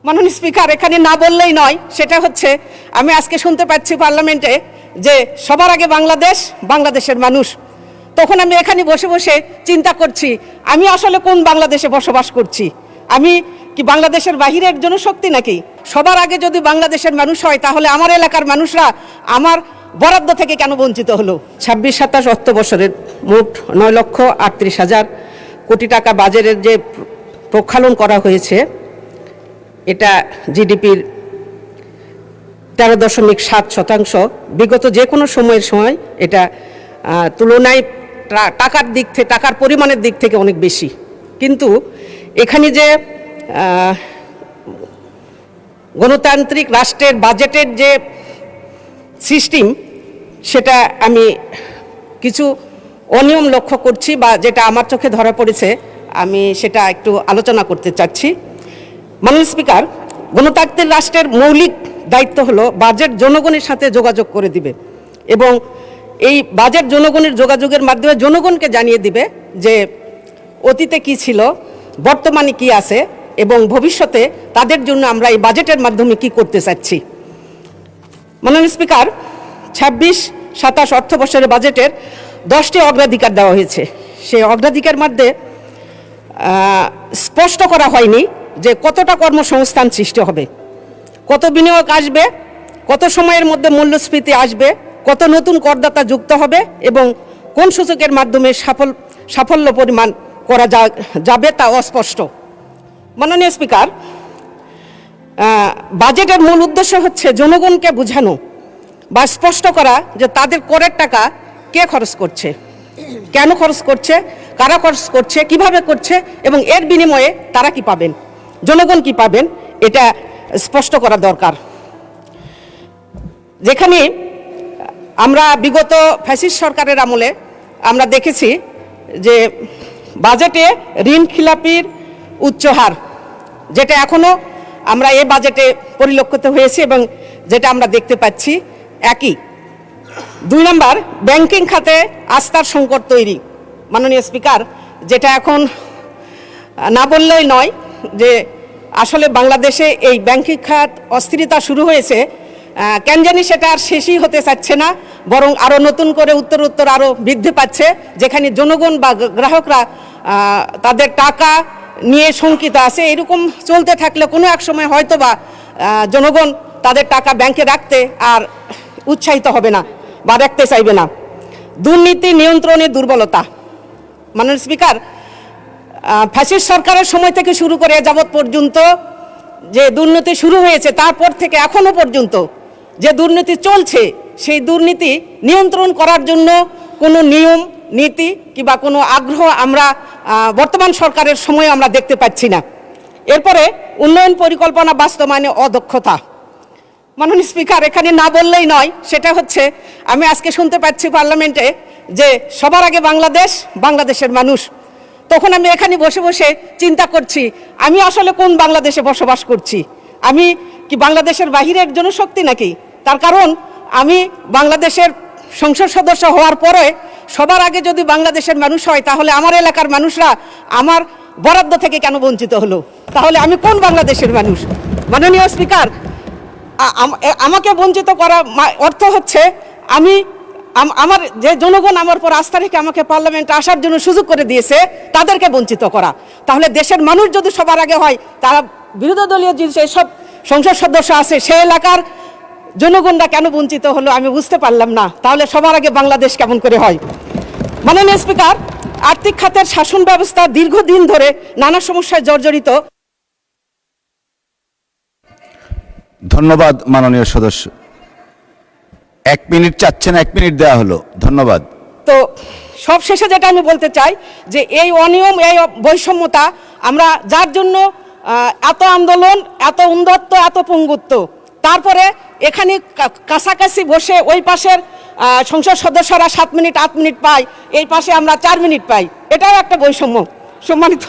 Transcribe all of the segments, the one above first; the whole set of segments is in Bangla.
মাননীয় স্পিকার, এখানে না বললেই নয়, সেটা হচ্ছে আমি আজকে শুনতে পাচ্ছি পার্লামেন্টে যে সবার আগে বাংলাদেশ, বাংলাদেশের মানুষ। তখন আমি এখানে বসে বসে চিন্তা করছি, আমি আসলে কোন বাংলাদেশে বসবাস করছি? আমি কি বাংলাদেশের বাহিরের জনশক্তি নাকি? সবার আগে যদি বাংলাদেশের মানুষ হয়, তাহলে আমার এলাকার মানুষরা আমার বরাদ্দ থেকে কেন বঞ্চিত হলো? 26-27 অর্থ বছরের মোট 9,38,000 কোটি টাকা বাজেটের যে প্রক্ষালন করা হয়েছে, এটা জিডিপির 13.7%। বিগত যে কোনো সময়ের সময় এটা তুলনায় টাকার পরিমাণের দিক থেকে অনেক বেশি। কিন্তু এখানে যে গণতান্ত্রিক রাষ্ট্রের বাজেটের যে সিস্টেম, সেটা আমি কিছু অনিয়ম লক্ষ্য করছি, বা যেটা আমার চোখে ধরা পড়েছে, আমি সেটা একটু আলোচনা করতে চাচ্ছি। মাননীয় স্পিকার, গণতান্ত্রিক রাষ্ট্রের মৌলিক দায়িত্ব হলো বাজেট জনগণের সাথে যোগাযোগ করে দিবে, এবং এই বাজেট জনগণের যোগাযোগের মাধ্যমে জনগণকে জানিয়ে দিবে যে অতীতে কি ছিল, বর্তমানে কি আছে, এবং ভবিষ্যতে তাদের জন্য আমরা এই বাজেটের মাধ্যমে কি করতে চাচ্ছি। মাননীয় স্পিকার, 26-27 অর্থবর্ষের বাজেটের 10টি অগ্রাধিকার দেওয়া হয়েছে। সেই অগ্রাধিকার মধ্যে স্পষ্ট করা হয়নি যে কতটা কর্মসংস্থান সৃষ্টি হবে, কত বিনিয়োগ আসবে, কত সময়ের মধ্যে মূল্যস্ফীতি আসবে, কত নতুন করদাতা যুক্ত হবে, এবং কোন সূচকের মাধ্যমে সাফল্য পরিমাণ করা যাবে তা অস্পষ্ট। মাননীয় স্পিকার, বাজেটের মূল উদ্দেশ্য হচ্ছে জনগণকে বোঝানো বা স্পষ্ট করা যে তাদের করের টাকা কে খরচ করছে, কেন খরচ করছে, কারা খরচ করছে, কিভাবে করছে, এবং এর বিনিময়ে তারা কি পাবেন, জনগণ কি পাবেন, এটা স্পষ্ট করা দরকার। যেখানে আমরা বিগত ফ্যাসিস্ট সরকারের আমলে আমরা দেখেছি যে বাজেটে ঋণ খিলাপির উচ্চ হার, যেটা এখনও আমরা এই বাজেটে পরিলক্ষিত হয়েছে এবং যেটা আমরা দেখতে পাচ্ছি একই। 2 নম্বর, ব্যাংকিং খাতে আস্থার সংকট তৈরি। মাননীয় স্পিকার, যেটা এখন না বললেই নয় যে আসলে বাংলাদেশে এই ব্যাংকিং খাত অস্থিরতা শুরু হয়েছে, কেন জানি সেটা আর শেষই হতে চাচ্ছে না, বরং আরও নতুন করে উত্তর আরও বৃদ্ধি পাচ্ছে, যেখানে জনগণ বা গ্রাহকরা তাদের টাকা নিয়ে শঙ্কিত আছে। এরকম চলতে থাকলে কোনো এক সময় হয়তো বা জনগণ তাদের টাকা ব্যাংকে রাখতে আর উৎসাহিত হবে না বা রাখতে চাইবে না। দুর্নীতি নিয়ন্ত্রণের দুর্বলতা। মাননীয় স্পিকার, ফ্যাসিস্ট সরকারের সময় থেকে শুরু করে যাবৎ পর্যন্ত যে দুর্নীতি শুরু হয়েছে, তারপর থেকে এখনো পর্যন্ত যে দুর্নীতি চলছে, সেই দুর্নীতি নিয়ন্ত্রণ করার জন্য কোনো নিয়ম নীতি কিংবা কোনো আগ্রহ আমরা বর্তমান সরকারের সময় আমরা দেখতে পাচ্ছি না। এরপরে উন্নয়ন পরিকল্পনা বাস্তবায়নে অদক্ষতা। মাননীয় স্পিকার, এখানে না বললেই নয়, সেটা হচ্ছে আমি আজকে শুনতে পাচ্ছি পার্লামেন্টে যে সবার আগে বাংলাদেশ, বাংলাদেশের মানুষ। তখন আমি এখানে বসে বসে চিন্তা করছি, আমি আসলে কোন বাংলাদেশে বসবাস করছি? আমি কি বাংলাদেশের বাহিরের জনশক্তি নাকি? তার কারণ আমি বাংলাদেশের সংসদ সদস্য হওয়ার পরে সবার আগে যদি বাংলাদেশের মানুষ হয়, তাহলে আমার এলাকার মানুষরা আমার বরাদ্দ থেকে কেন বঞ্চিত হলো? তাহলে আমি কোন বাংলাদেশের মানুষ? মাননীয় স্পিকার, আমাকে বঞ্চিত করা অর্থ হচ্ছে আমার যে জনগণ আমার উপর আস্থা রেখে আমাকে পার্লামেন্টে আসার জন্য সুযোগ করে দিয়েছে, তাদেরকে বঞ্চিত করা। তাহলে দেশের মানুষ যদি সবার আগে হয়, তারা বিরোধী দলীয় যে সব সংসদ সদস্য আছে, সে এলাকার জনগণরা কেন বঞ্চিত হলো আমি বুঝতে পারলাম না। তাহলে সবার আগে বাংলাদেশ কেমন করে হয়? মাননীয় স্পিকার, আর্থিক খাতের শাসন ব্যবস্থা দীর্ঘদিন ধরে নানা সমস্যায় জর্জরিত। ধন্যবাদ মাননীয় সদস্য। 1 মিনিট চাচ্ছেন, 1 মিনিট দেওয়া হলো। ধন্যবাদ। তো সব শেষে যেটা আমি বলতে চাই যে এই অনিয়ম, এই বৈষম্যতা আমরা যার জন্য এত আন্দোলন, এত উন্নত্ব, এত পঙ্গুত্ব, তারপরে এখানে কাছাকাছি বসে ওই পাশের সংসদ সদস্যরা 7 মিনিট 8 মিনিট পায়, এই পাশে আমরা 4 মিনিট পাই, এটাও একটা বৈষম্য। সম্মানিত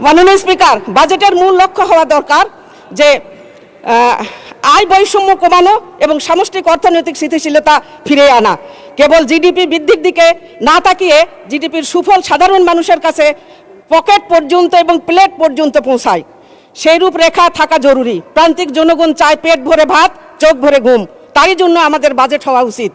মাননীয় স্পিকার, বাজেটের মূল লক্ষ্য হওয়া দরকার যে আয় বৈষম্য কমানো এবং সামষ্টিক অর্থনৈতিক স্থিতিশীলতা ফিরে আনা। কেবল জিডিপি বৃদ্ধির দিকে না তাকিয়ে জিডিপির সুফল সাধারণ মানুষের কাছে পকেট পর্যন্ত এবং প্লেট পর্যন্ত পৌঁছায়। সেই রূপরেখা থাকা জরুরি। প্রান্তিক জনগণ চায় পেট ভরে ভাত, চোখ ভরে ঘুম। তারই জন্য আমাদের বাজেট হওয়া উচিত।